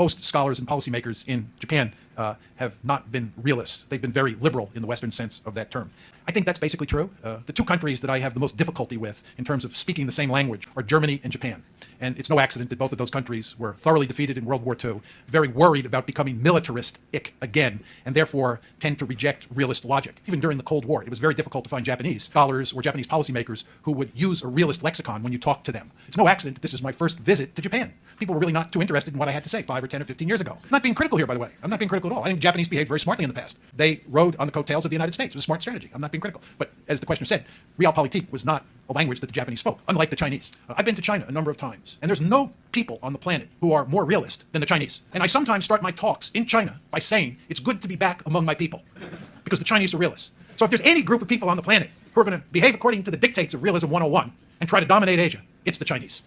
Most scholars and policymakers in Japan have not been realists. They've been very liberal in the Western sense of that term. I think that's basically true. The two countries that I have the most difficulty with in terms of speaking the same language are Germany and Japan. And it's no accident that both of those countries were thoroughly defeated in World War II, very worried about becoming militaristic again, and therefore tend to reject realist logic. Even during the Cold War, it was very difficult to find Japanese scholars or Japanese policymakers who would use a realist lexicon when you talk to them. It's no accident that this is my first visit to Japan. People were really not too interested in what I had to say 5 or 10 or 15 years ago. I'm not being critical here, by the way. I'm not being critical at all. I think the Japanese behaved very smartly in the past. They rode on the coattails of the United States. It was a smart strategy. I'm not being critical. But as the questioner said, realpolitik was not a language that the Japanese spoke, unlike the Chinese. I've been to China a number of times, and there's no people on the planet who are more realist than the Chinese. And I sometimes start my talks in China by saying it's good to be back among my people, because the Chinese are realists. So if there's any group of people on the planet who are going to behave according to the dictates of Realism 101 and try to dominate Asia, it's the Chinese.